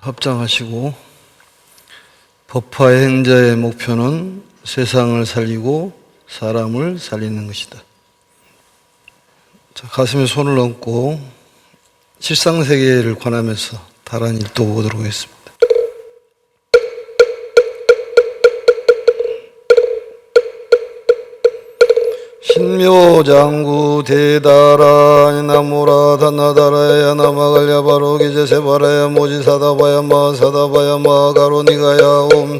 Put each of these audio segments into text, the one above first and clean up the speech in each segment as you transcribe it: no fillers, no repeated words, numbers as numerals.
합장하시고, 법화 행자의 목표는 세상을 살리고 사람을 살리는 것이다. 자, 가슴에 손을 얹고 실상세계를 관하면서 다란 일도 보도록 하겠습니다. 신묘장구 대다라 나무라 단나다라야 나마갈야 바로기제 세바라야 모지사다바야 마사다바야 마가로니가야 옴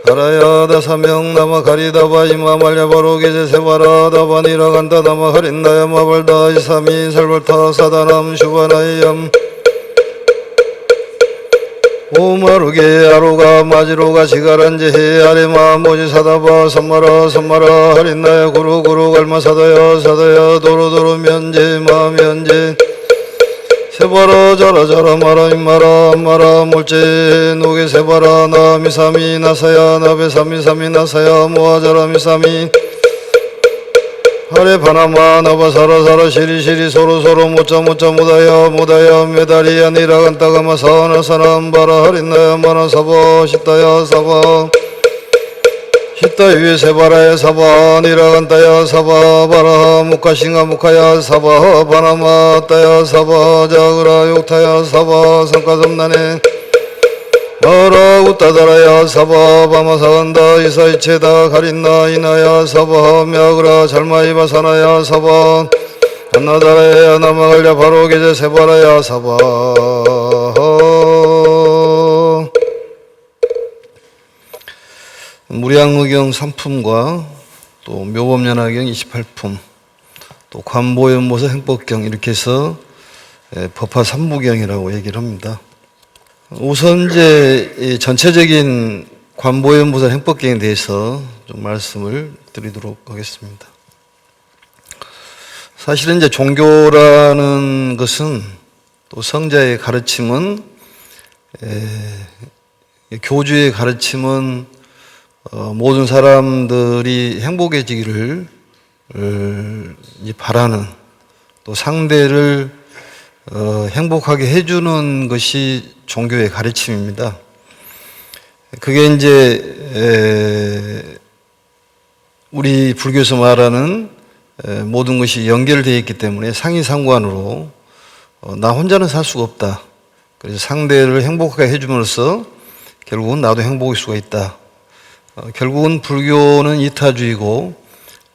하라야 다사명 나마 가리다바 이마말야 바로기제 세바라 다바니라 간다 나마 하린다야 마발다 이사미 살벌타 사다남 슈바나이얌 오마루게 아로가 마지로가 지가란제해 아레마 모지사다바 선마라 선마라 하린나야 구루구루 갈마사다야 사다야 도로도로 면제 마면제 세바라 자라자라 마라 임마라 암마라 몰제 노게 세바라 나미사미 나사야 나베사미사미 나사야 모아자라 미사미 하레 파나마 나바사라사라 시리시리 소로소로 모짜 모다야 모다야 메다리야 니라간다가마 사나사람 바라 하린나야 마나사바 시타야 사바 시타 위에 세바라야 사바 니라간다야 사바 바라 무카싱가 무카야 사바 바나마 따야 사바 자그라 욕타야 사바 성가섭나네 마라 우따다라야 사바 바마사간다 이사이체다 가린나 이나야 사바 мя그라 잘마이바 사나야 사바 안나다라야 나마갈야 바로게제 세바라야 사바 무량의경 3품과 또 묘법연화경 28품 또 관보연보서 행법경 이렇게 해서 법화 3부경이라고 얘기를 합니다. 우선 이제 전체적인 관보연보살 행법경에 대해서 좀 말씀을 드리도록 하겠습니다. 사실은 이제 종교라는 것은 또 성자의 가르침은 교주의 가르침은 모든 사람들이 행복해지기를 바라는 또 상대를 행복하게 해주는 것이 종교의 가르침입니다. 그게 이제 우리 불교에서 말하는 모든 것이 연결되어 있기 때문에 상이상관으로 나 혼자는 살 수가 없다. 그래서 상대를 행복하게 해줌으로써 결국은 나도 행복할 수가 있다. 결국은 불교는 이타주의고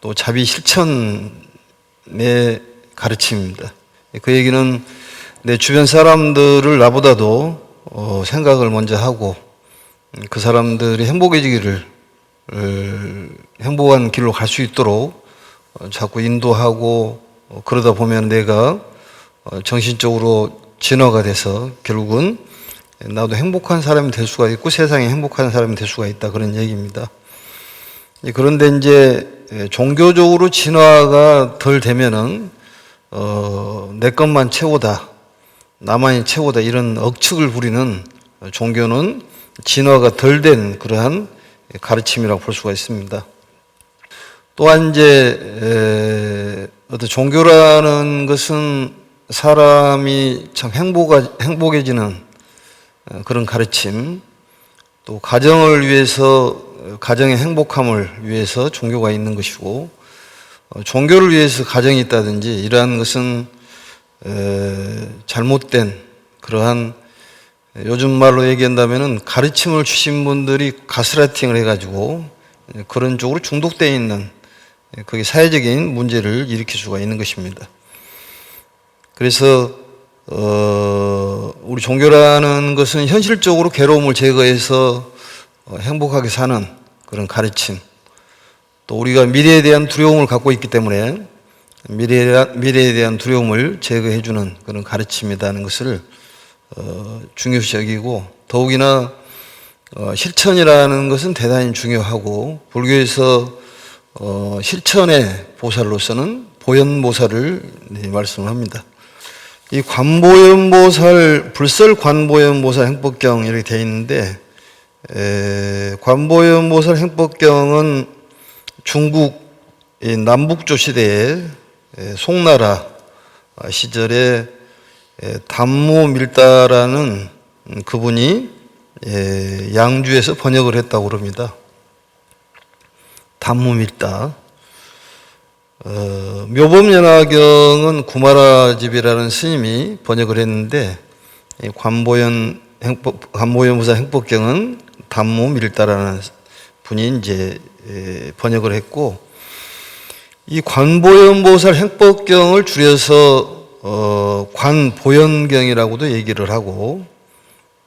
또 자비 실천의 가르침입니다. 그 얘기는 내 주변 사람들을 나보다도 생각을 먼저 하고 그 사람들이 행복해지기를 행복한 길로 갈 수 있도록 자꾸 인도하고 그러다 보면 내가 정신적으로 진화가 돼서 결국은 나도 행복한 사람이 될 수가 있고 세상에 행복한 사람이 될 수가 있다 그런 얘기입니다. 그런데 이제 종교적으로 진화가 덜 되면은 내 것만 최고다, 나만이 최고다 이런 억측을 부리는 종교는 진화가 덜 된 그러한 가르침이라고 볼 수가 있습니다. 또한 이제 어떤 종교라는 것은 사람이 참 행복해지는 그런 가르침, 또 가정을 위해서 가정의 행복함을 위해서 종교가 있는 것이고 종교를 위해서 가정이 있다든지 이러한 것은 잘못된 그러한 요즘 말로 얘기한다면은 가르침을 주신 분들이 가스라이팅을 해가지고 그런 쪽으로 중독되어 있는 그게 사회적인 문제를 일으킬 수가 있는 것입니다. 그래서 우리 종교라는 것은 현실적으로 괴로움을 제거해서 행복하게 사는 그런 가르침, 또 우리가 미래에 대한 두려움을 갖고 있기 때문에 미래에 대한 두려움을 제거해주는 그런 가르침이라는 것을 중요시 여기고, 더욱이나 실천이라는 것은 대단히 중요하고 불교에서 실천의 보살로서는 보현보살을 말씀을 합니다. 이 관보현보살, 불설관보현보살 행법경 이렇게 되어 있는데 관보현보살 행법경은 중국 남북조 시대에 송나라 시절에 담무밀다라는 그분이 양주에서 번역을 했다고 그럽니다. 단무밀다. 묘법연화경은 구마라집이라는 스님이 번역을 했는데 관보연보살 행법경은 단무밀다라는 분이 이제 번역을 했고, 이 관보연보살 행법경을 줄여서 관보연경이라고도 얘기를 하고,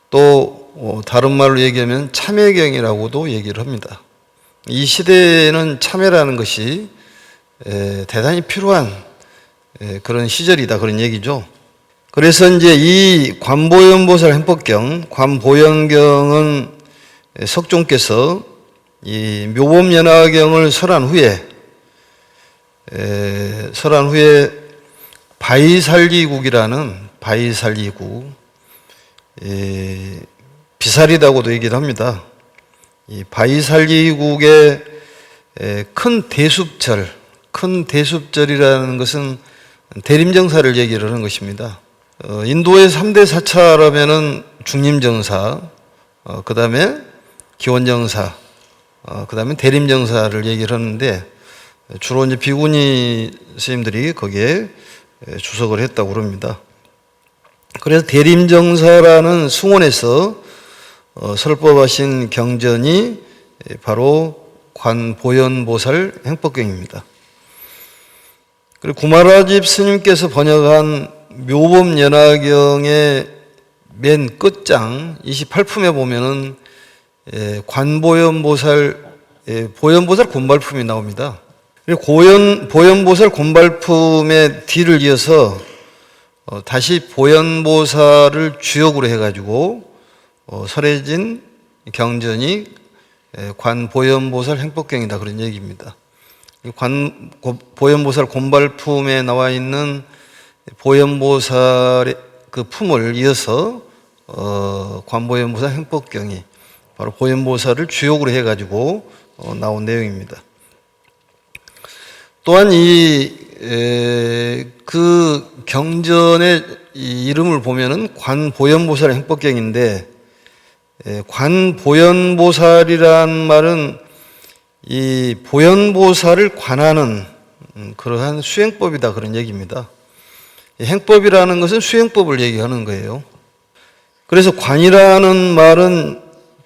또 다른 말로 얘기하면 참회경이라고도 얘기를 합니다. 이 시대에는 참회라는 것이 대단히 필요한 그런 시절이다, 그런 얘기죠. 그래서 이제 이 관보연보살 행법경, 관보연경은 석종께서 이 묘법연화경을 설한 후에 바이살리국이라는 바이살리국, 비살이라고도 얘기를 합니다. 이 바이살리국의 큰 대숲절이라는 것은 대림정사를 얘기를 하는 것입니다. 인도의 3대 사찰하면은 중림정사, 그 다음에 기원정사, 그 다음에 대림정사를 얘기를 하는데, 주로 이제 비구니 스님들이 거기에 주석을 했다고 그럽니다. 그래서 대림정사라는 숭원에서 설법하신 경전이 바로 관보연보살 행법경입니다. 그리고 구마라집 스님께서 번역한 묘법연화경의 맨 끝장 28품에 보면은 관보연보살 보연보살 곤발품이 나옵니다. 그리고 보연보살 곤발품의 뒤를 이어서 다시 보연보살을 주역으로 해가지고 설해진 경전이 관보연보살 행법경이다, 그런 얘기입니다. 보연보살 곤발품에 나와 있는 보연보살의 그 품을 이어서 관보연보살 행법경이 바로 보연보살을 주역으로 해가지고 나온 내용입니다. 또한 그 경전의 이름을 보면은 관보연보살 행법경인데, 관보연보살이란 말은 이 보연보살을 관하는 그러한 수행법이다, 그런 얘기입니다. 행법이라는 것은 수행법을 얘기하는 거예요. 그래서 관이라는 말은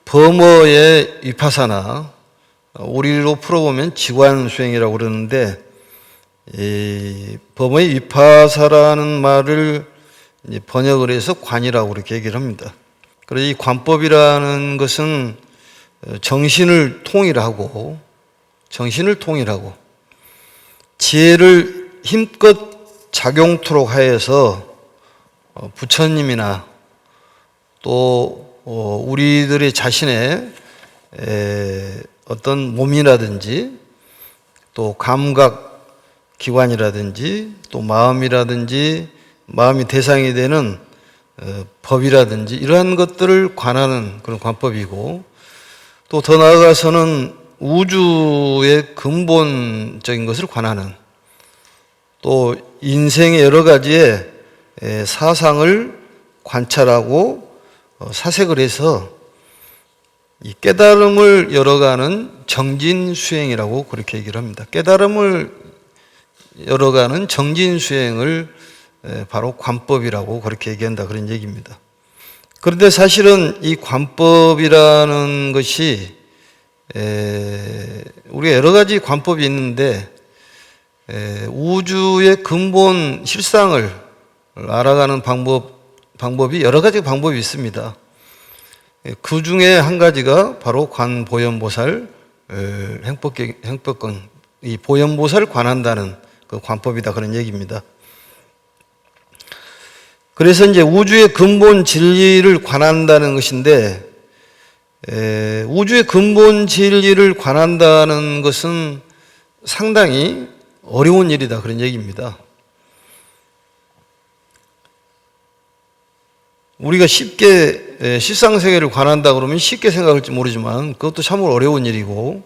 범어의 위파사나, 우리로 풀어보면 지관수행이라고 그러는데, 이 범어의 위파사라는 말을 번역을 해서 관이라고 그렇게 얘기를 합니다. 그래서 이 관법이라는 것은 정신을 통일하고 지혜를 힘껏 작용토록 하여서 부처님이나 또 우리들의 자신의 어떤 몸이라든지 또 감각 기관이라든지 또 마음이라든지 마음이 대상이 되는 법이라든지 이러한 것들을 관하는 그런 관법이고, 또 더 나아가서는 우주의 근본적인 것을 관하는, 또 인생의 여러 가지의 사상을 관찰하고 사색을 해서 이 깨달음을 열어가는 정진수행이라고 그렇게 얘기를 합니다. 깨달음을 열어가는 정진수행을 바로 관법이라고 그렇게 얘기한다, 그런 얘기입니다. 그런데 사실은 이 관법이라는 것이 우리가 여러 가지 관법이 있는데, 우주의 근본 실상을 알아가는 방법이 여러 가지 방법이 있습니다. 그 중에 한 가지가 바로 관보연보살 행법경, 이 보연보살을 관한다는 그 관법이다, 그런 얘기입니다. 그래서 이제 우주의 근본 진리를 관한다는 것인데, 우주의 근본 진리를 관한다는 것은 상당히 어려운 일이다, 그런 얘기입니다. 우리가 쉽게 실상세계를 관한다 그러면 쉽게 생각할지 모르지만 그것도 참으로 어려운 일이고,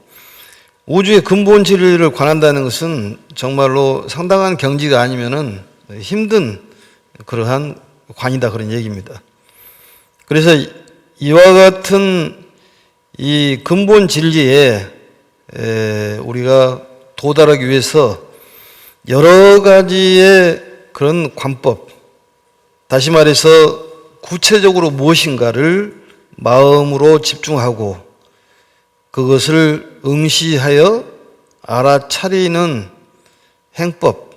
우주의 근본 진리를 관한다는 것은 정말로 상당한 경지가 아니면은 힘든 그러한 관이다, 그런 얘기입니다. 그래서 이와 같은 이 근본 진리에 우리가 도달하기 위해서 여러 가지의 그런 관법, 다시 말해서 구체적으로 무엇인가를 마음으로 집중하고 그것을 응시하여 알아차리는 행법,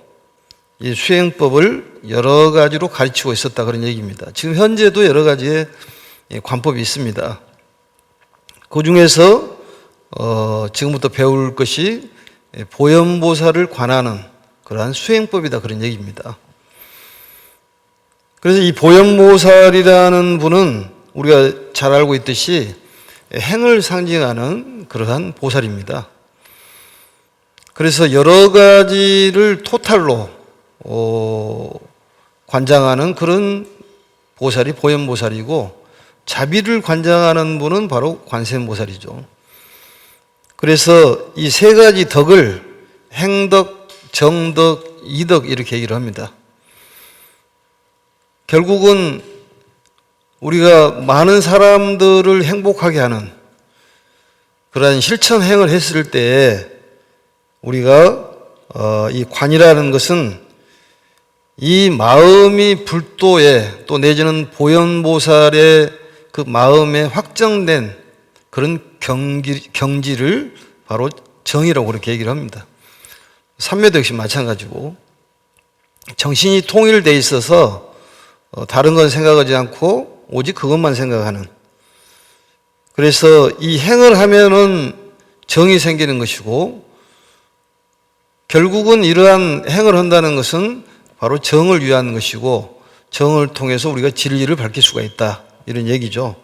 이 수행법을 여러 가지로 가르치고 있었다 그런 얘기입니다. 지금 현재도 여러 가지의 관법이 있습니다. 그 중에서 지금부터 배울 것이 보현보살을 관하는 그러한 수행법이다 그런 얘기입니다. 그래서 이 보현보살이라는 분은 우리가 잘 알고 있듯이 행을 상징하는 그러한 보살입니다. 그래서 여러 가지를 토탈로 관장하는 그런 보살이 보현보살이고, 자비를 관장하는 분은 바로 관세음보살이죠. 그래서 이 세 가지 덕을 행덕, 정덕, 이덕 이렇게 얘기를 합니다. 결국은 우리가 많은 사람들을 행복하게 하는 그러한 실천행을 했을 때 우리가 이 관이라는 것은 이 마음이 불도에 또 내지는 보현보살의 그 마음에 확정된 그런 경지를 바로 정이라고 그렇게 얘기를 합니다. 삼매도 역시 마찬가지고, 정신이 통일되어 있어서 다른 건 생각하지 않고 오직 그것만 생각하는, 그래서 이 행을 하면은 정이 생기는 것이고, 결국은 이러한 행을 한다는 것은 바로 정을 위한 것이고, 정을 통해서 우리가 진리를 밝힐 수가 있다 이런 얘기죠.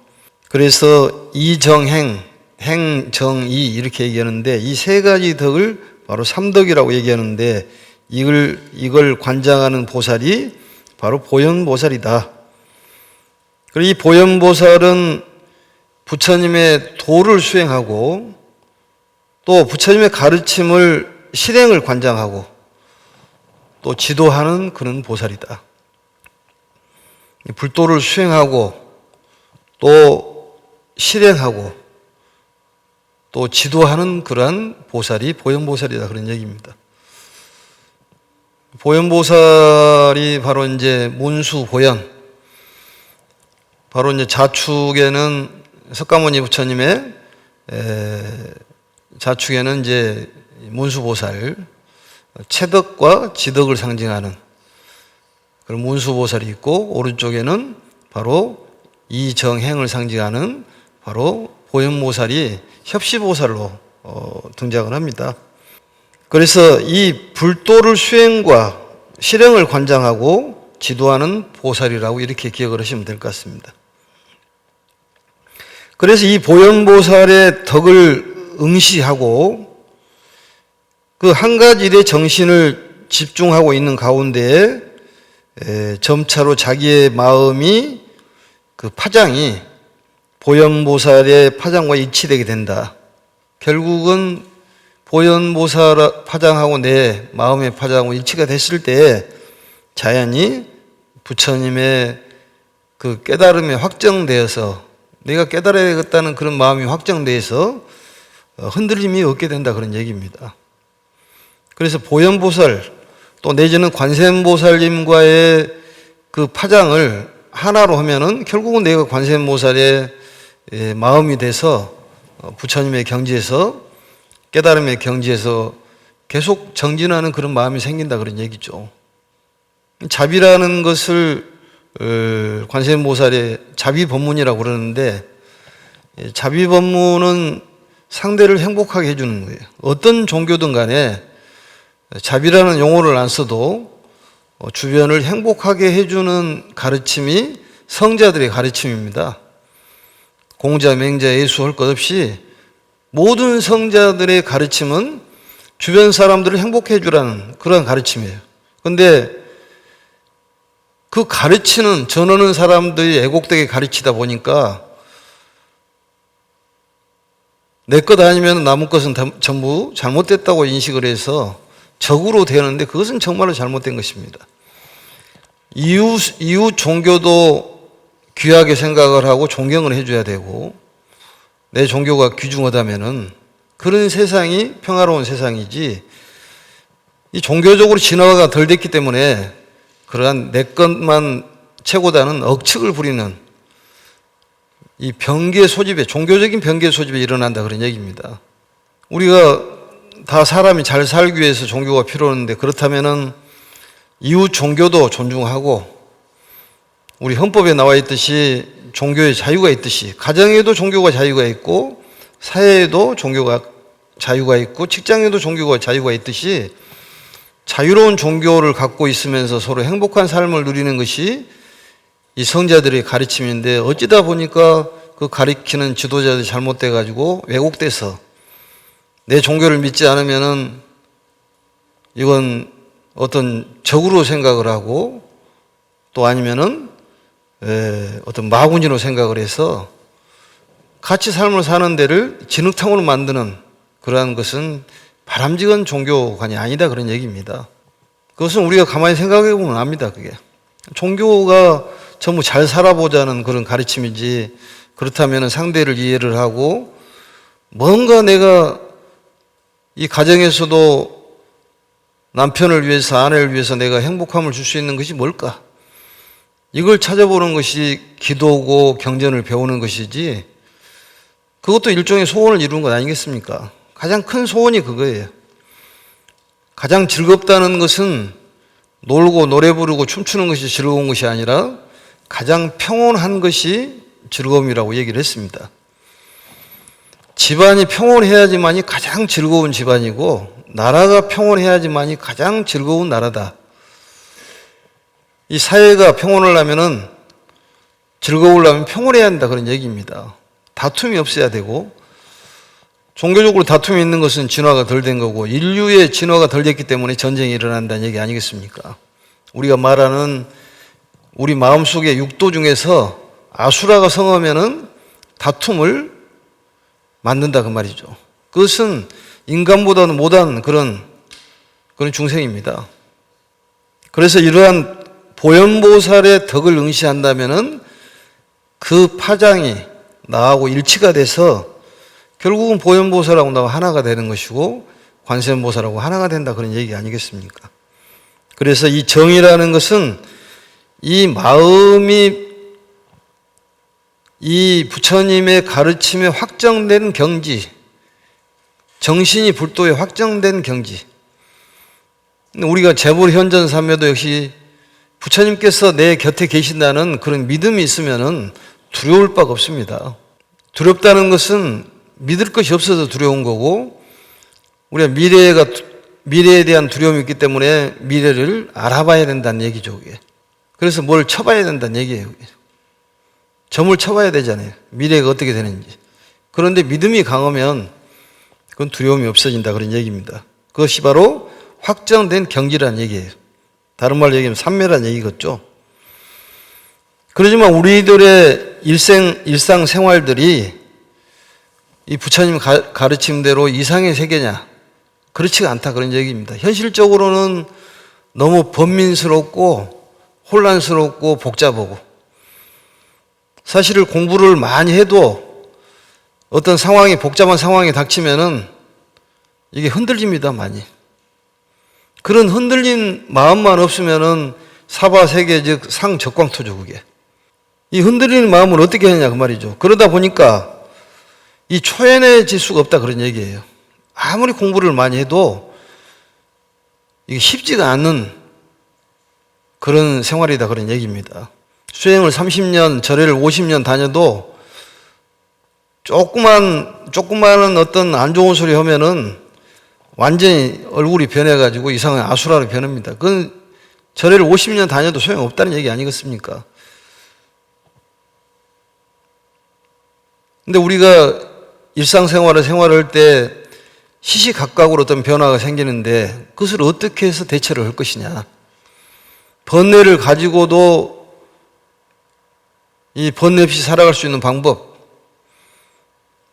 그래서 이정행, 행정이 이렇게 얘기하는데, 이 세 가지 덕을 바로 삼덕이라고 얘기하는데, 이걸 관장하는 보살이 바로 보현보살이다. 그리고 이 보현보살은 부처님의 도를 수행하고 또 부처님의 가르침을 실행을 관장하고 또 지도하는 그런 보살이다. 불도를 수행하고 또 실행하고 또 지도하는 그러한 보살이 보현보살이다 그런 얘기입니다. 보현보살이 바로 이제 문수보현, 바로 이제 자축에는 석가모니 부처님의 자축에는 이제 문수보살, 채덕과 지덕을 상징하는 그런 문수보살이 있고, 오른쪽에는 바로 이정행을 상징하는 바로 보현보살이 협시보살로 등장을 합니다. 그래서 이 불도를 수행과 실행을 관장하고 지도하는 보살이라고 이렇게 기억을 하시면 될 것 같습니다. 그래서 이 보현보살의 덕을 응시하고 그 한 가지 일에 정신을 집중하고 있는 가운데에 점차로 자기의 마음이 그 파장이 보현보살의 파장과 일치되게 된다. 결국은 보현보살 파장하고 내 마음의 파장하고 일치가 됐을 때 자연히 부처님의 그 깨달음이 확정되어서 내가 깨달아야겠다는 그런 마음이 확정되어서 흔들림이 없게 된다 그런 얘기입니다. 그래서 보현보살 또 내지는 관세음보살님과의 그 파장을 하나로 하면은 결국은 내가 관세음보살의 마음이 돼서 부처님의 경지에서 깨달음의 경지에서 계속 정진하는 그런 마음이 생긴다 그런 얘기죠. 자비라는 것을 관세음보살의 자비법문이라고 그러는데, 자비법문은 상대를 행복하게 해주는 거예요. 어떤 종교든 간에 자비라는 용어를 안 써도 주변을 행복하게 해주는 가르침이 성자들의 가르침입니다. 공자, 맹자, 예수 할 것 없이 모든 성자들의 가르침은 주변 사람들을 행복해 주라는 그런 가르침이에요. 그런데 그 가르치는, 전하는 사람들이 애곡되게 가르치다 보니까 내 것 아니면 남은 것은 전부 잘못됐다고 인식을 해서 적으로 되는데, 그것은 정말로 잘못된 것입니다. 이웃 종교도 귀하게 생각을 하고 존경을 해줘야 되고 내 종교가 귀중하다면은 그런 세상이 평화로운 세상이지, 이 종교적으로 진화가 덜 됐기 때문에 그러한 내 것만 최고다는 억측을 부리는 이 병기의 소집에, 종교적인 병기의 소집에 일어난다 그런 얘기입니다. 우리가 다 사람이 잘 살기 위해서 종교가 필요한데, 그렇다면은 이웃 종교도 존중하고 우리 헌법에 나와 있듯이 종교의 자유가 있듯이 가정에도 종교가 자유가 있고 사회에도 종교가 자유가 있고 직장에도 종교가 자유가 있듯이 자유로운 종교를 갖고 있으면서 서로 행복한 삶을 누리는 것이 이 성자들의 가르침인데, 어찌다 보니까 그 가르치는 지도자들이 잘못돼 가지고 왜곡돼서 내 종교를 믿지 않으면은 이건 어떤 적으로 생각을 하고 또 아니면은 어떤 마군이로 생각을 해서 같이 삶을 사는 데를 진흙탕으로 만드는 그러한 것은 바람직한 종교관이 아니다 그런 얘기입니다. 그것은 우리가 가만히 생각해 보면 압니다. 그게 종교가 전부 잘 살아보자는 그런 가르침이지, 그렇다면 상대를 이해를 하고 뭔가 내가 이 가정에서도 남편을 위해서 아내를 위해서 내가 행복함을 줄 수 있는 것이 뭘까? 이걸 찾아보는 것이 기도고 경전을 배우는 것이지, 그것도 일종의 소원을 이루는 것 아니겠습니까? 가장 큰 소원이 그거예요. 가장 즐겁다는 것은 놀고 노래 부르고 춤추는 것이 즐거운 것이 아니라 가장 평온한 것이 즐거움이라고 얘기를 했습니다. 집안이 평온해야지만이 가장 즐거운 집안이고 나라가 평온해야지만이 가장 즐거운 나라다. 이 사회가 평온하려면은 즐거우려면 평온해야 한다 그런 얘기입니다. 다툼이 없어야 되고, 종교적으로 다툼이 있는 것은 진화가 덜 된 거고 인류의 진화가 덜 됐기 때문에 전쟁이 일어난다는 얘기 아니겠습니까? 우리가 말하는 우리 마음속의 육도 중에서 아수라가 성하면은 다툼을 만든다 그 말이죠. 그것은 인간보다는 못한 그런 중생입니다. 그래서 이러한 보현보살의 덕을 응시한다면은 그 파장이 나하고 일치가 돼서 결국은 보현보살하고 나하고 하나가 되는 것이고 관세음보살하고 하나가 된다 그런 얘기 아니겠습니까? 그래서 이 정이라는 것은 이 마음이 이 부처님의 가르침에 확정된 경지, 정신이 불도에 확정된 경지. 우리가 재불현전삼매도 역시 부처님께서 내 곁에 계신다는 그런 믿음이 있으면은 두려울 바가 없습니다. 두렵다는 것은 믿을 것이 없어서 두려운 거고, 우리가 미래에 대한 두려움이 있기 때문에 미래를 알아봐야 된다는 얘기죠. 그게. 그래서 뭘 쳐봐야 된다는 얘기예요. 점을 쳐봐야 되잖아요. 미래가 어떻게 되는지. 그런데 믿음이 강하면 그건 두려움이 없어진다 그런 얘기입니다. 그것이 바로 확정된 경지라는 얘기예요. 다른 말로 얘기하면 삼매라는 얘기겠죠. 그러지만 우리들의 일상생활들이 이 부처님 가르침대로 이상의 세계냐? 그렇지가 않다 그런 얘기입니다. 현실적으로는 너무 번민스럽고 혼란스럽고 복잡하고, 사실 공부를 많이 해도 어떤 상황이 복잡한 상황이 닥치면은 이게 흔들립니다 많이. 그런 흔들린 마음만 없으면은 사바세계 즉 상적광토죠 그게. 이 흔들리는 마음을 어떻게 하느냐 그 말이죠. 그러다 보니까 이 초연해질 수가 없다 그런 얘기예요. 아무리 공부를 많이 해도 이게 쉽지가 않은 그런 생활이다 그런 얘기입니다. 수행을 30년, 절에를 50년 다녀도 조그마한 어떤 안 좋은 소리 하면은 완전히 얼굴이 변해가지고 이상한 아수라로 변합니다. 그건 절에를 50년 다녀도 소용없다는 얘기 아니겠습니까? 근데 우리가 일상생활을 생활할 때 시시각각으로 어떤 변화가 생기는데 그것을 어떻게 해서 대처를 할 것이냐. 번뇌를 가지고도 이 번뇌 없이 살아갈 수 있는 방법,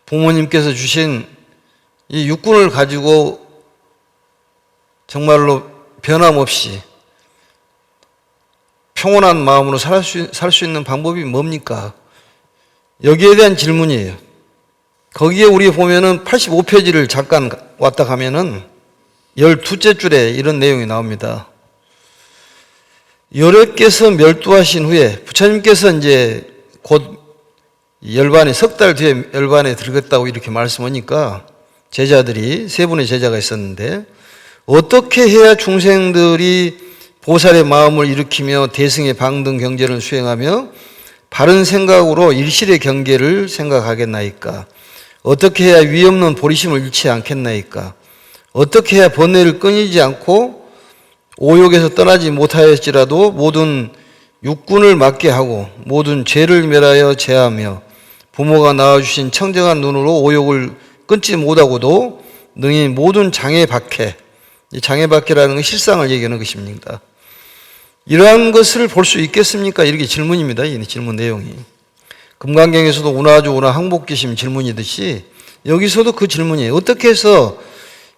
부모님께서 주신 이 육군을 가지고 정말로 변함없이 평온한 마음으로 살 수 있는 방법이 뭡니까? 여기에 대한 질문이에요. 거기에 우리 보면은 85페이지를 잠깐 왔다 가면은 12째 줄에 이런 내용이 나옵니다. 여러께서 멸두하신 후에 부처님께서 이제 곧 열반에 석 달 뒤에 열반에 들어갔다고 이렇게 말씀하니까 제자들이 세 분의 제자가 있었는데 어떻게 해야 중생들이 보살의 마음을 일으키며 대승의 방등 경제를 수행하며 바른 생각으로 일실의 경계를 생각하겠나이까? 어떻게 해야 위 없는 보리심을 잃지 않겠나이까? 어떻게 해야 번뇌를 끊이지 않고 오욕에서 떠나지 못하였지라도 모든 육군을 맞게 하고 모든 죄를 멸하여 제하며 부모가 낳아주신 청정한 눈으로 오욕을 끊지 못하고도 능히 모든 장애박해, 이 장애박해라는 건 실상을 얘기하는 것입니다. 이러한 것을 볼 수 있겠습니까? 이렇게 질문입니다. 이 질문 내용이. 금강경에서도 운하주 운하 항복기심 질문이듯이 여기서도 그 질문이에요. 어떻게 해서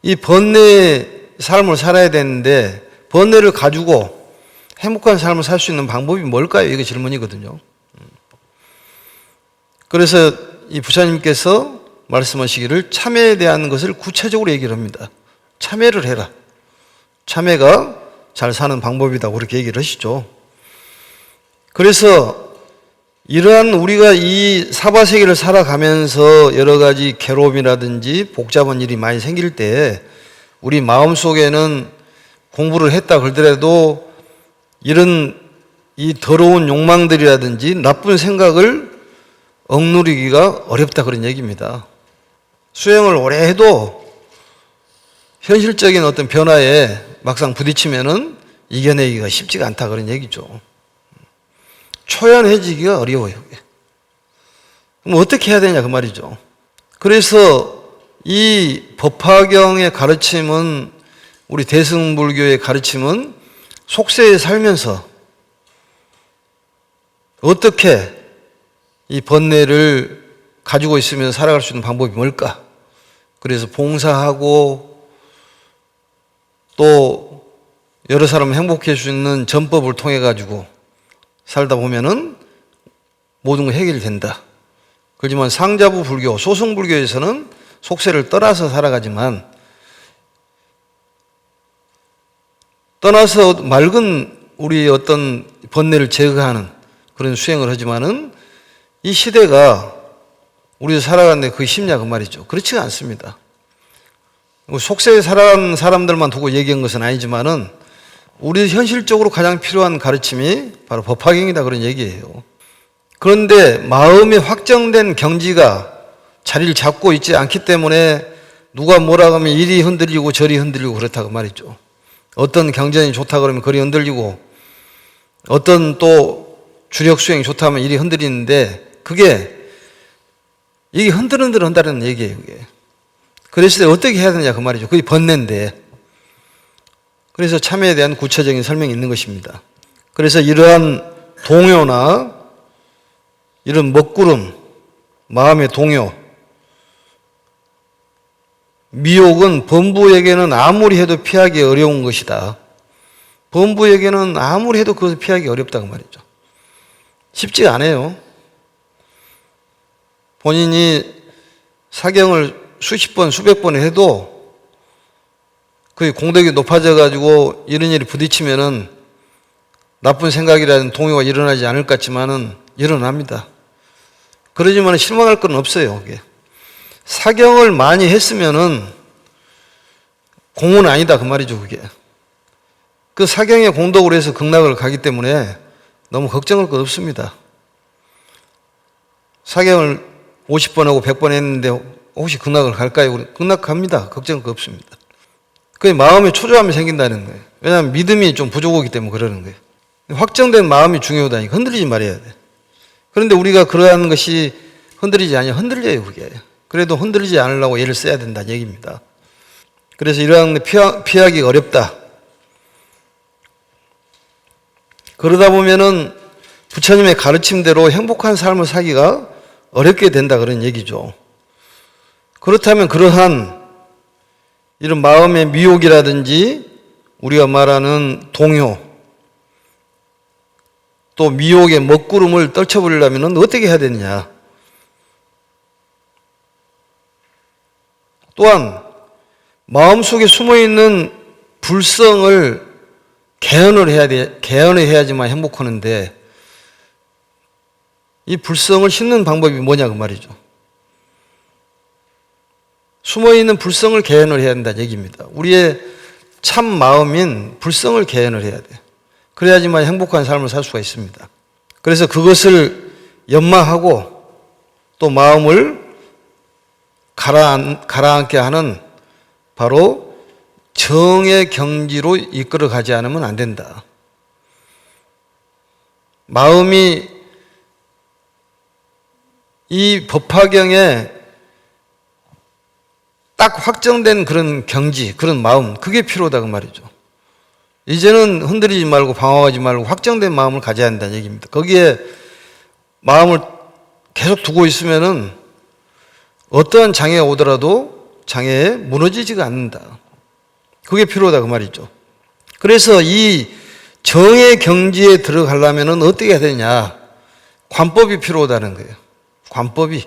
이 번뇌의 삶을 살아야 되는데 번뇌를 가지고 행복한 삶을 살 수 있는 방법이 뭘까요? 이게 질문이거든요. 그래서 이 부처님께서 말씀하시기를 참회에 대한 것을 구체적으로 얘기를 합니다. 참회를 해라. 참회가 잘 사는 방법이다. 그렇게 얘기를 하시죠. 그래서 이러한 우리가 이 사바세계를 살아가면서 여러 가지 괴로움이라든지 복잡한 일이 많이 생길 때 우리 마음속에는 공부를 했다 그러더라도 이런 이 더러운 욕망들이라든지 나쁜 생각을 억누르기가 어렵다 그런 얘기입니다. 수행을 오래 해도 현실적인 어떤 변화에 막상 부딪히면은 이겨내기가 쉽지가 않다 그런 얘기죠. 초연해지기가 어려워요. 그럼 어떻게 해야 되냐 그 말이죠. 그래서 이 법화경의 가르침은 우리 대승불교의 가르침은 속세에 살면서 어떻게 이 번뇌를 가지고 있으면 살아갈 수 있는 방법이 뭘까? 그래서 봉사하고 또 여러 사람을 행복해 할 수 있는 전법을 통해 가지고 살다 보면은 모든 건 해결이 된다. 그렇지만 상자부 불교, 소승불교에서는 속세를 떠나서 살아가지만 떠나서 맑은 우리 어떤 번뇌를 제거하는 그런 수행을 하지만은 이 시대가 우리도 살아가는데 그게 쉽냐 그 말이죠. 그렇지가 않습니다. 속세에 살아가는 사람들만 두고 얘기한 것은 아니지만은 우리 현실적으로 가장 필요한 가르침이 바로 법화경이다 그런 얘기예요. 그런데 마음의 확정된 경지가 자리를 잡고 있지 않기 때문에 누가 뭐라 하면 이리 흔들리고 저리 흔들리고 그렇다고 말이죠. 어떤 경전이 좋다 그러면 그리 흔들리고 어떤 또 주력 수행이 좋다 하면 이리 흔들리는데 이게 흔들흔들 한다는 얘기예요. 그게. 그랬을 때 어떻게 해야 되냐 그 말이죠. 그게 번뇌인데. 그래서 참회에 대한 구체적인 설명이 있는 것입니다. 그래서 이러한 동요나 이런 먹구름, 마음의 동요, 미혹은 범부에게는 아무리 해도 피하기 어려운 것이다. 범부에게는 아무리 해도 그것을 피하기 어렵다고 말이죠. 쉽지가 않아요. 본인이 사경을 수십 번, 수백 번 해도 그 공덕이 높아져 가지고 이런 일이 부딪히면은 나쁜 생각이라는 동요가 일어나지 않을 것 같지만은 일어납니다. 그러지만 실망할 건 없어요. 그게. 사경을 많이 했으면은 공은 아니다 그 말이죠. 그게. 그 사경의 공덕으로 해서 극락을 가기 때문에 너무 걱정할 것 없습니다. 사경을 50번 하고 100번 했는데 혹시 극락을 갈까요? 극락 갑니다. 걱정할 거 없습니다. 그게 마음에 초조함이 생긴다는 거예요. 왜냐하면 믿음이 좀 부족하기 때문에 그러는 거예요. 확정된 마음이 중요하다니까 흔들리지 말아야 돼. 그런데 우리가 그러한 것이 흔들리지 않으면 흔들려요 그게. 그래도 흔들리지 않으려고 애를 써야 된다는 얘기입니다. 그래서 이러한 피하기가 어렵다. 그러다 보면은 부처님의 가르침대로 행복한 삶을 살기가 어렵게 된다 그런 얘기죠. 그렇다면 그러한 이런 마음의 미혹이라든지 우리가 말하는 동요, 또 미혹의 먹구름을 떨쳐버리려면 어떻게 해야 되느냐. 또한 마음속에 숨어있는 불성을 개헌을 해야지만 행복하는데 이 불성을 씻는 방법이 뭐냐 그 말이죠. 숨어있는 불성을 개헌을 해야 한다는 얘기입니다. 우리의 참 마음인 불성을 개헌을 해야 돼. 그래야지만 행복한 삶을 살 수가 있습니다. 그래서 그것을 연마하고 또 마음을 가라앉게 하는 바로 정의 경지로 이끌어가지 않으면 안 된다. 마음이 이 법화경에 딱 확정된 그런 경지, 그런 마음, 그게 필요하다 그 말이죠. 이제는 흔들리지 말고 방황하지 말고 확정된 마음을 가져야 한다는 얘기입니다. 거기에 마음을 계속 두고 있으면은 어떠한 장애가 오더라도 장애에 무너지지가 않는다. 그게 필요하다 그 말이죠. 그래서 이 정의 경지에 들어가려면 어떻게 해야 되냐? 관법이 필요하다는 거예요. 관법이.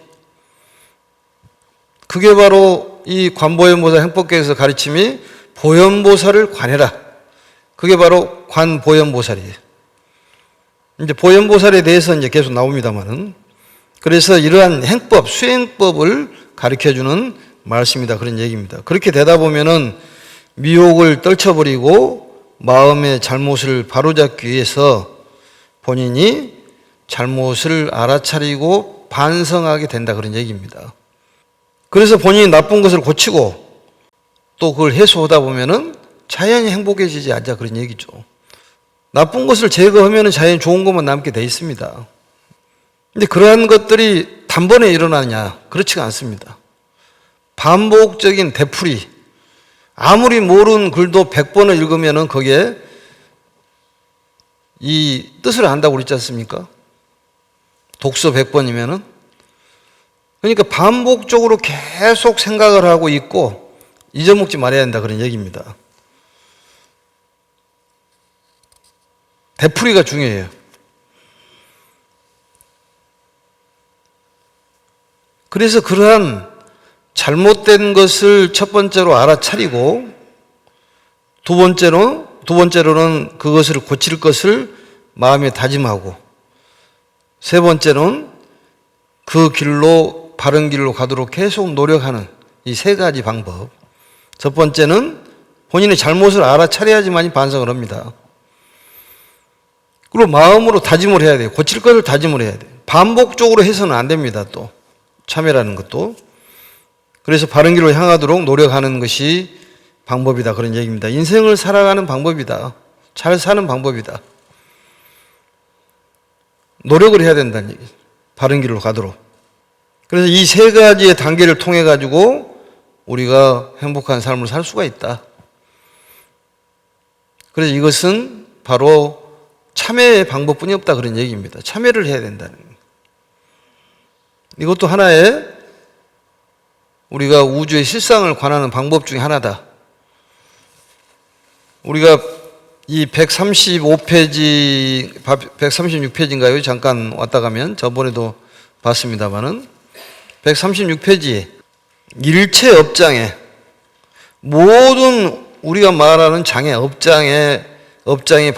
그게 바로 이 관보현보살 행법계에서 가르침이 보현보살을 관해라. 그게 바로 관보현보살이에요. 이제 보현보살에 대해서 이제 계속 나옵니다만은 그래서 이러한 행법, 수행법을 가르쳐주는 말씀이다. 그런 얘기입니다. 그렇게 되다 보면은 미혹을 떨쳐버리고 마음의 잘못을 바로잡기 위해서 본인이 잘못을 알아차리고 반성하게 된다. 그런 얘기입니다. 그래서 본인이 나쁜 것을 고치고 또 그걸 해소하다 보면은 자연히 행복해지지 않자. 그런 얘기죠. 나쁜 것을 제거하면은 자연히 좋은 것만 남게 돼 있습니다. 근데 그러한 것들이 단번에 일어나냐? 그렇지가 않습니다. 반복적인 되풀이. 아무리 모르는 글도 100번을 읽으면은 거기에 이 뜻을 안다고 그랬지 않습니까? 독서 100번이면은. 그러니까 반복적으로 계속 생각을 하고 있고 잊어먹지 말아야 한다. 그런 얘기입니다. 되풀이가 중요해요. 그래서 그러한 잘못된 것을 첫 번째로 알아차리고 두 번째로는 그것을 고칠 것을 마음에 다짐하고 세 번째로는 그 길로 바른 길로 가도록 계속 노력하는 이 세 가지 방법. 첫 번째는 본인의 잘못을 알아차려야지만이 반성을 합니다. 그리고 마음으로 다짐을 해야 돼요. 고칠 것을 다짐을 해야 돼요. 반복적으로 해서는 안 됩니다. 또 참회라는 것도. 그래서 바른 길로 향하도록 노력하는 것이 방법이다. 그런 얘기입니다. 인생을 살아가는 방법이다. 잘 사는 방법이다. 노력을 해야 된다는 얘기죠. 바른 길로 가도록. 그래서 이 세 가지의 단계를 통해 가지고 우리가 행복한 삶을 살 수가 있다. 그래서 이것은 바로 참회의 방법뿐이 없다. 그런 얘기입니다. 참회를 해야 된다는 거예요. 이것도 하나의 우리가 우주의 실상을 관하는 방법 중에 하나다. 우리가 이 135페이지, 136페이지인가요? 잠깐 왔다 가면 저번에도 봤습니다만은 136페이지 일체 업장에 모든 우리가 말하는 장애, 업장이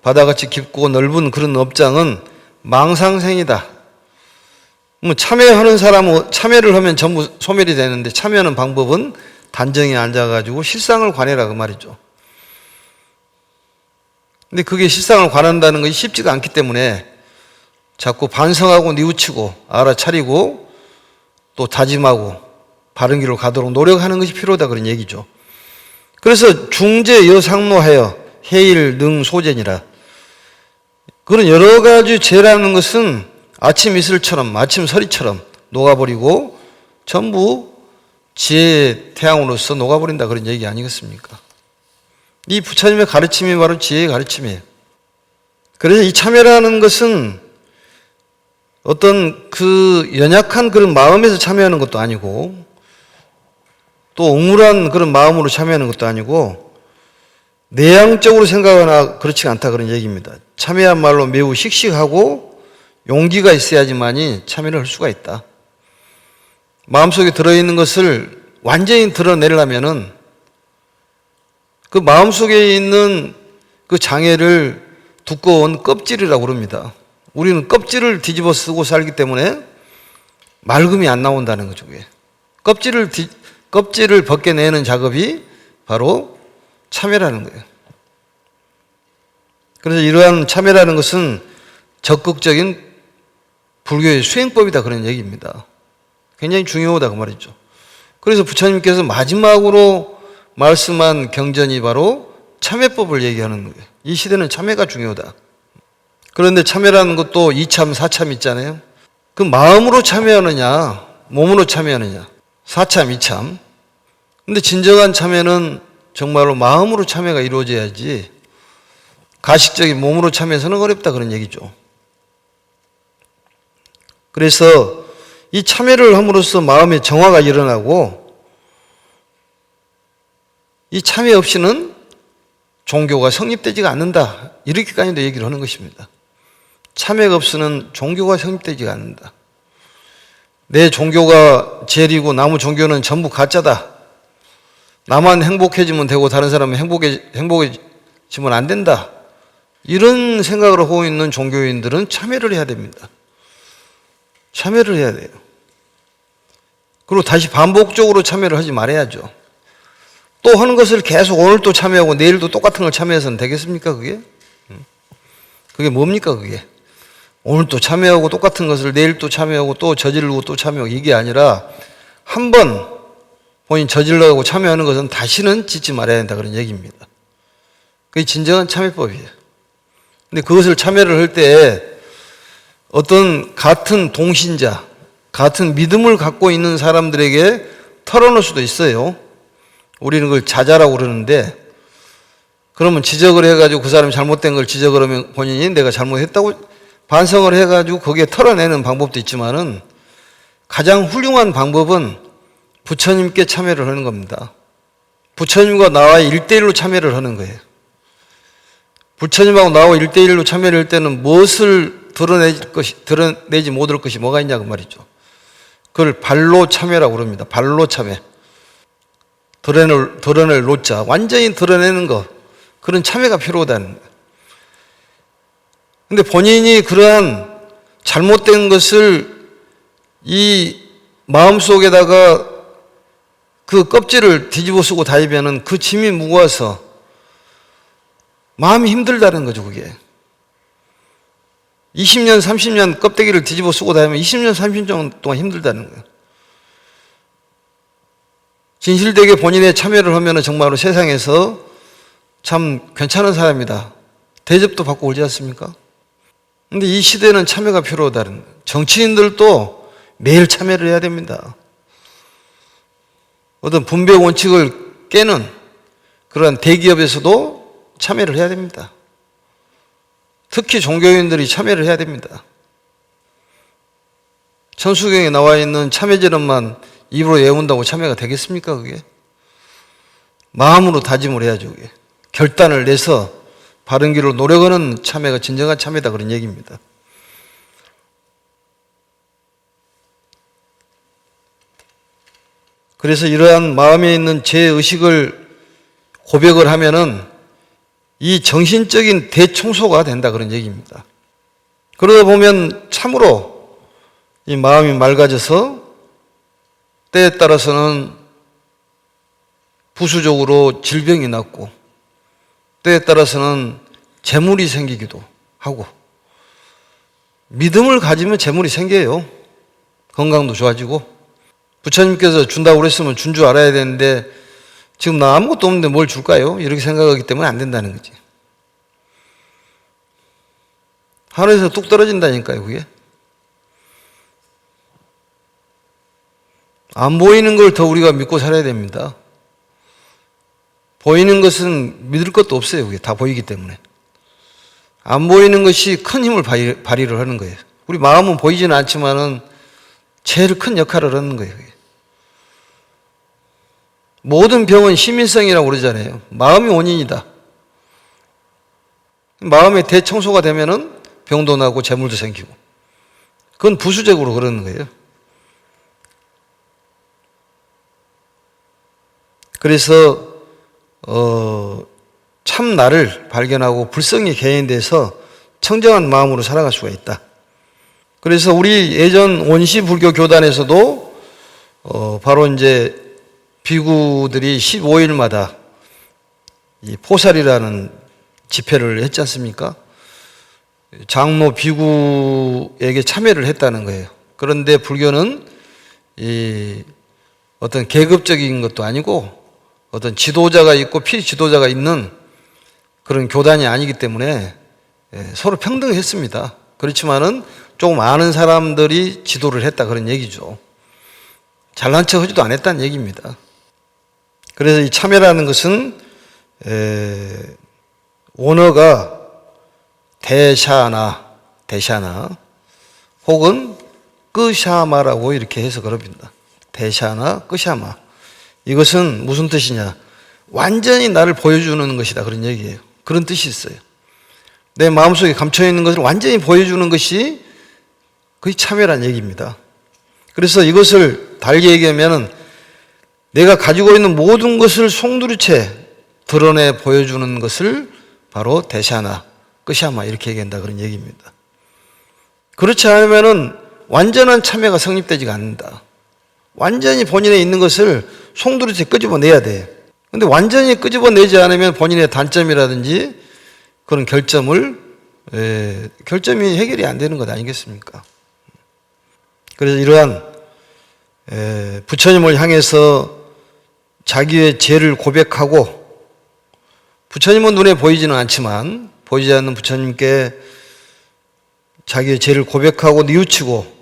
바다같이 깊고 넓은 그런 업장은 망상생이다. 뭐 참여하는 사람은 참여를 하면 전부 소멸이 되는데 참여하는 방법은 단정히 앉아가지고 실상을 관해라 그 말이죠. 근데 그게 실상을 관한다는 것이 쉽지가 않기 때문에 자꾸 반성하고 뉘우치고 알아차리고 또 다짐하고 바른 길로 가도록 노력하는 것이 필요하다 그런 얘기죠. 그래서 중재 여상노하여 해일 능 소재니라. 그런 여러 가지 죄라는 것은 아침 이슬처럼 아침 서리처럼 녹아버리고 전부 지혜의 태양으로서 녹아버린다 그런 얘기 아니겠습니까? 이 부처님의 가르침이 바로 지혜의 가르침이에요. 그래서 이 참여라는 것은 어떤 그 연약한 그런 마음에서 참여하는 것도 아니고 또 옹울한 그런 마음으로 참여하는 것도 아니고 내향적으로 생각하나 그렇지 않다 그런 얘기입니다. 참회야말로 매우 씩씩하고 용기가 있어야지만이 참회를 할 수가 있다. 마음속에 들어있는 것을 완전히 드러내려면은 그 마음속에 있는 그 장애를 두꺼운 껍질이라고 그럽니다. 우리는 껍질을 뒤집어 쓰고 살기 때문에 맑음이 안 나온다는 거죠. 그게. 껍질을 벗겨내는 작업이 바로 참회라는 거예요. 그래서 이러한 참회라는 것은 적극적인 불교의 수행법이다 그런 얘기입니다. 굉장히 중요하다 그 말이죠. 그래서 부처님께서 마지막으로 말씀한 경전이 바로 참회법을 얘기하는 거예요. 이 시대는 참회가 중요하다. 그런데 참회라는 것도 이참, 사참 있잖아요. 그 마음으로 참회하느냐, 몸으로 참회하느냐. 사참, 이참. 근데 진정한 참회는 정말로 마음으로 참회가 이루어져야지 가식적인 몸으로 참회해서는 어렵다 그런 얘기죠. 그래서 이 참회를 함으로써 마음의 정화가 일어나고 이 참회 없이는 종교가 성립되지가 않는다. 이렇게까지도 얘기를 하는 것입니다. 참회가 없이는 종교가 성립되지가 않는다. 내 종교가 제일이고 나무 종교는 전부 가짜다. 나만 행복해지면 되고 다른 사람은 행복해지면 안 된다. 이런 생각을 하고 있는 종교인들은 참회를 해야 됩니다. 참회를 해야 돼요. 그리고 다시 반복적으로 참회를 하지 말아야죠. 또 하는 것을 계속 오늘 또 참회하고 내일도 똑같은 걸 참회해서는 되겠습니까 그게? 그게 뭡니까 그게? 오늘 또 참회하고 똑같은 것을 내일 또 참회하고 또 저지르고 또 참회하고 이게 아니라 한 번 본인 저질러가고 참회하는 것은 다시는 짓지 말아야 된다 그런 얘기입니다. 그게 진정한 참회법이에요. 근데 그것을 참회를 할 때 어떤 같은 동신자, 같은 믿음을 갖고 있는 사람들에게 털어놓을 수도 있어요. 우리는 그걸 자자라고 그러는데 그러면 지적을 해가지고 그 사람이 잘못된 걸 지적을 하면 본인이 내가 잘못했다고 반성을 해가지고 거기에 털어내는 방법도 있지만은 가장 훌륭한 방법은 부처님께 참회를 하는 겁니다. 부처님과 나와 1대1로 참회를 하는 거예요. 부처님하고 나와 1대1로 참회를 할 때는 무엇을 드러내지 못할 것이 뭐가 있냐 그 말이죠. 그걸 발로 참회라고 그럽니다. 발로 참회. 드러낼 노자. 완전히 드러내는 것. 그런 참회가 필요하다는 거예요. 근데 본인이 그러한 잘못된 것을 이 마음속에다가 그 껍질을 뒤집어 쓰고 다니면은 그 짐이 무거워서 마음이 힘들다는 거죠, 그게. 20년, 30년 껍데기를 뒤집어 쓰고 다니면 20년, 30년 동안 힘들다는 거예요. 진실되게 본인의 참여를 하면 정말로 세상에서 참 괜찮은 사람이다. 대접도 받고 오지 않습니까? 근데 이 시대는 참여가 필요하다는 거예요. 정치인들도 매일 참여를 해야 됩니다. 어떤 분배 원칙을 깨는 그런 대기업에서도 참여를 해야 됩니다. 특히 종교인들이 참여를 해야 됩니다. 천수경에 나와 있는 참여제론만 입으로 외운다고 참여가 되겠습니까, 그게? 마음으로 다짐을 해야죠, 그게. 결단을 내서 바른 길로 노력하는 참여가 진정한 참여다 그런 얘기입니다. 그래서 이러한 마음에 있는 죄의식을 고백을 하면은 이 정신적인 대청소가 된다 그런 얘기입니다. 그러다 보면 참으로 이 마음이 맑아져서 때에 따라서는 부수적으로 질병이 낫고 때에 따라서는 재물이 생기기도 하고 믿음을 가지면 재물이 생겨요. 건강도 좋아지고 부처님께서 준다고 그랬으면 준 줄 알아야 되는데 지금 나 아무것도 없는데 뭘 줄까요? 이렇게 생각하기 때문에 안 된다는 거지. 하늘에서 뚝 떨어진다니까요, 그게. 안 보이는 걸 더 우리가 믿고 살아야 됩니다. 보이는 것은 믿을 것도 없어요, 그게 다 보이기 때문에. 안 보이는 것이 큰 힘을 발휘를 하는 거예요. 우리 마음은 보이지는 않지만은 제일 큰 역할을 하는 거예요, 그게. 모든 병은 시민성이라고 그러잖아요. 마음이 원인이다. 마음의 대청소가 되면은 병도 나고 재물도 생기고. 그건 부수적으로 그러는 거예요. 그래서 참 나를 발견하고 불성이 개인돼서 청정한 마음으로 살아갈 수가 있다. 그래서 우리 예전 원시 불교 교단에서도 바로 이제 비구들이 15일마다 이 포살이라는 집회를 했지 않습니까? 장로 비구에게 참여를 했다는 거예요. 그런데 불교는 이 어떤 계급적인 것도 아니고 어떤 지도자가 있고 피지도자가 있는 그런 교단이 아니기 때문에 서로 평등했습니다. 그렇지만은 조금 아는 사람들이 지도를 했다 그런 얘기죠. 잘난 척 하지도 않았다는 얘기입니다. 그래서 이 참여라는 것은 원어가 대샤나 혹은 끄샤마라고 이렇게 해석을 합니다. 대샤나 끄샤마. 이것은 무슨 뜻이냐? 완전히 나를 보여주는 것이다 그런 얘기예요. 그런 뜻이 있어요. 내 마음속에 감춰있는 것을 완전히 보여주는 것이 그게 참여란 얘기입니다. 그래서 이것을 달리 얘기하면 내가 가지고 있는 모든 것을 송두리째 드러내 보여주는 것을 바로 대샤나, 끄샤마 이렇게 얘기한다 그런 얘기입니다. 그렇지 않으면 완전한 참여가 성립되지가 않는다. 완전히 본인에 있는 것을 송두리째 끄집어내야 돼. 근데 완전히 끄집어내지 않으면 본인의 단점이라든지 그런 결점이 해결이 안 되는 것 아니겠습니까? 그래서 이러한 부처님을 향해서 자기의 죄를 고백하고 부처님은 눈에 보이지는 않지만 보이지 않는 부처님께 자기의 죄를 고백하고 뉘우치고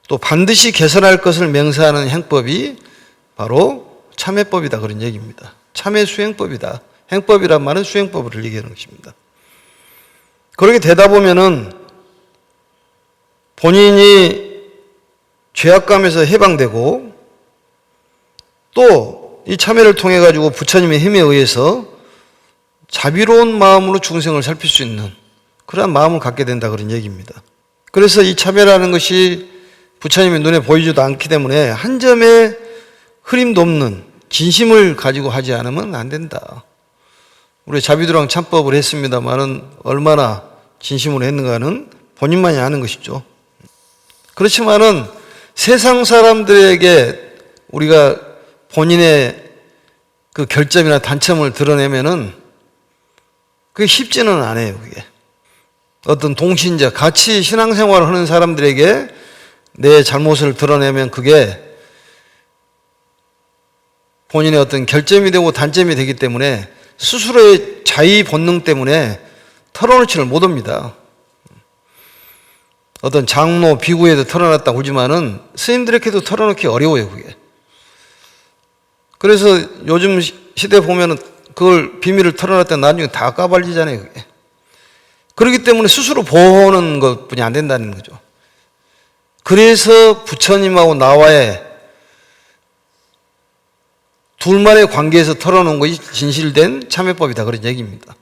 또 반드시 개선할 것을 맹세하는 행법이 바로 참회법이다 그런 얘기입니다. 참회 수행법이다. 행법이란 말은 수행법을 얘기하는 것입니다. 그렇게 되다 보면은 본인이 죄악감에서 해방되고 또 이 참회를 통해 가지고 부처님의 힘에 의해서 자비로운 마음으로 중생을 살필 수 있는 그러한 마음을 갖게 된다 그런 얘기입니다. 그래서 이 참회라는 것이 부처님의 눈에 보이지도 않기 때문에 한 점의 흐림도 없는 진심을 가지고 하지 않으면 안 된다. 우리 자비도랑 참법을 했습니다만은 얼마나 진심으로 했는가는 본인만이 아는 것이죠. 그렇지만은 세상 사람들에게 우리가 본인의 그 결점이나 단점을 드러내면은 그게 쉽지는 않아요, 그게. 어떤 동신자, 같이 신앙생활을 하는 사람들에게 내 잘못을 드러내면 그게 본인의 어떤 결점이 되고 단점이 되기 때문에 스스로의 자의 본능 때문에 털어놓지를 못합니다. 어떤 장로, 비구에도 털어놨다고 하지만은 스님들에게도 털어놓기 어려워요, 그게. 그래서 요즘 시대 보면은 그걸 비밀을 털어놨다가 나중에 다 까발리잖아요, 그게. 그렇기 때문에 스스로 보호하는 것뿐이 안 된다는 거죠. 그래서 부처님하고 나와의 둘만의 관계에서 털어놓은 것이 진실된 참회법이다 그런 얘기입니다.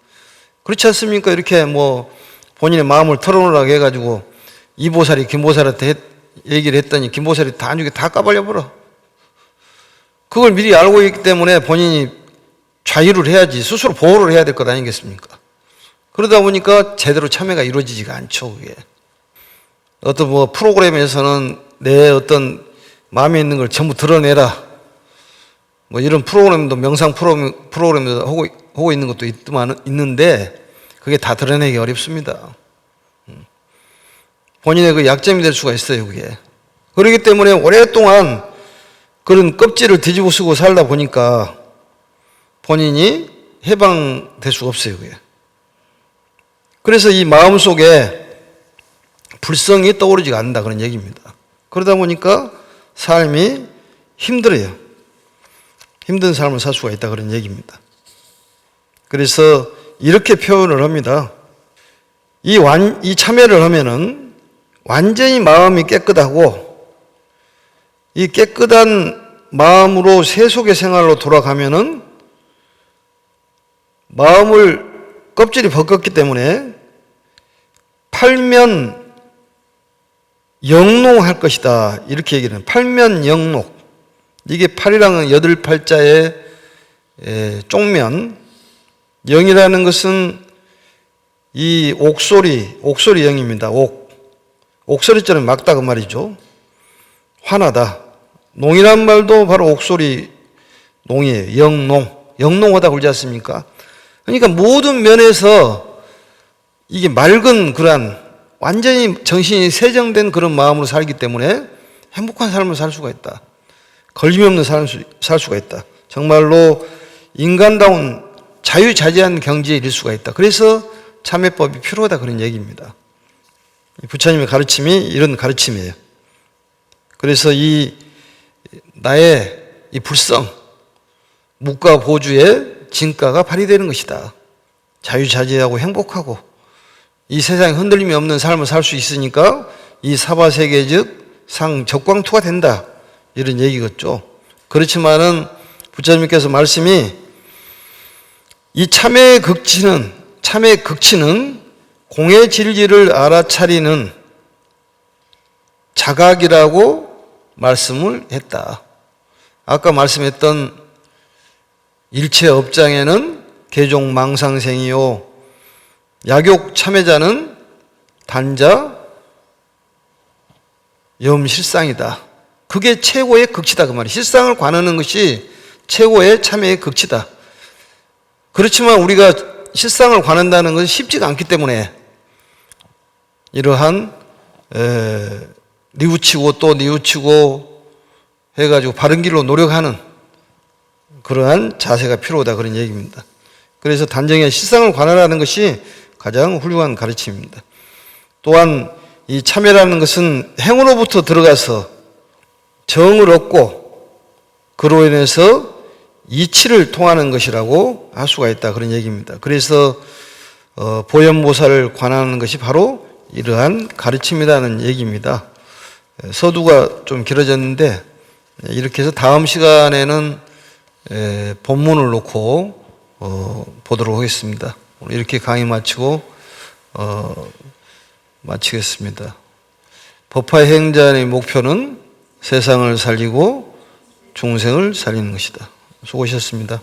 그렇지 않습니까? 이렇게 뭐 본인의 마음을 털어놓으라고 해가지고 이보살이 김보살한테 얘기를 했더니 김보살이 다 나중에 다 까발려버려. 그걸 미리 알고 있기 때문에 본인이 좌유를 해야지 스스로 보호를 해야 될 것 아니겠습니까? 그러다 보니까 제대로 참회가 이루어지지가 않죠, 그게. 어떤 뭐 프로그램에서는 내 어떤 마음에 있는 걸 전부 드러내라. 뭐 이런 프로그램도 명상 프로그램도 하고 있는 것도 있는데 그게 다 드러내기 어렵습니다. 본인의 그 약점이 될 수가 있어요, 그게. 그렇기 때문에 오랫동안 그런 껍질을 뒤집어 쓰고 살다 보니까 본인이 해방될 수가 없어요, 그게. 그래서 이 마음 속에 불성이 떠오르지가 않는다 그런 얘기입니다. 그러다 보니까 삶이 힘들어요. 힘든 삶을 살 수가 있다 그런 얘기입니다. 그래서 이렇게 표현을 합니다. 이 참회를 하면은 완전히 마음이 깨끗하고 이 깨끗한 마음으로 세속의 생활로 돌아가면은 마음을 껍질이 벗겼기 때문에 팔면 영롱할 것이다. 이렇게 얘기를 해요. 팔면 영록. 이게 팔이랑은 여덟 팔자의 쪽면. 영이라는 것은 이 옥소리 영입니다. 옥소리자는 막다 그 말이죠. 화나다. 농이란 말도 바로 옥소리 농이에요. 영농하다 그러지 않습니까? 그러니까 모든 면에서 이게 맑은 그러한 완전히 정신이 세정된 그런 마음으로 살기 때문에 행복한 삶을 살 수가 있다. 걸림없는 삶을 살 수가 있다. 정말로 인간다운 자유자재한 경지에 이를 수가 있다. 그래서 참회법이 필요하다 그런 얘기입니다. 부처님의 가르침이 이런 가르침이에요. 그래서 나의 이 불성, 묵과 보주의 진가가 발휘되는 것이다. 자유자재하고 행복하고 이 세상에 흔들림이 없는 삶을 살 수 있으니까 이 사바세계 즉 상적광투가 된다. 이런 얘기겠죠. 그렇지만은 부처님께서 말씀이 이 참회의 극치는 공의 진리를 알아차리는 자각이라고 말씀을 했다. 아까 말씀했던 일체 업장에는 개종 망상생이요 약욕 참회자는 단자 염실상이다. 그게 최고의 극치다 그 말이에요. 실상을 관하는 것이 최고의 참회의 극치다. 그렇지만 우리가 실상을 관한다는 것은 쉽지가 않기 때문에 이러한 뉘우치고 또 뉘우치고 해가지고 바른 길로 노력하는 그러한 자세가 필요하다 그런 얘기입니다. 그래서 단정히 실상을 관하라는 것이 가장 훌륭한 가르침입니다. 또한 이 참회라는 것은 행으로부터 들어가서 정을 얻고 그로 인해서 이치를 통하는 것이라고 할 수가 있다 그런 얘기입니다. 그래서 보현보살을 관하는 것이 바로 이러한 가르침이라는 얘기입니다. 서두가 좀 길어졌는데 이렇게 해서 다음 시간에는 본문을 놓고 보도록 하겠습니다. 이렇게 강의 마치고 마치겠습니다. 법화의 행자의 목표는 세상을 살리고 중생을 살리는 것이다. 수고하셨습니다.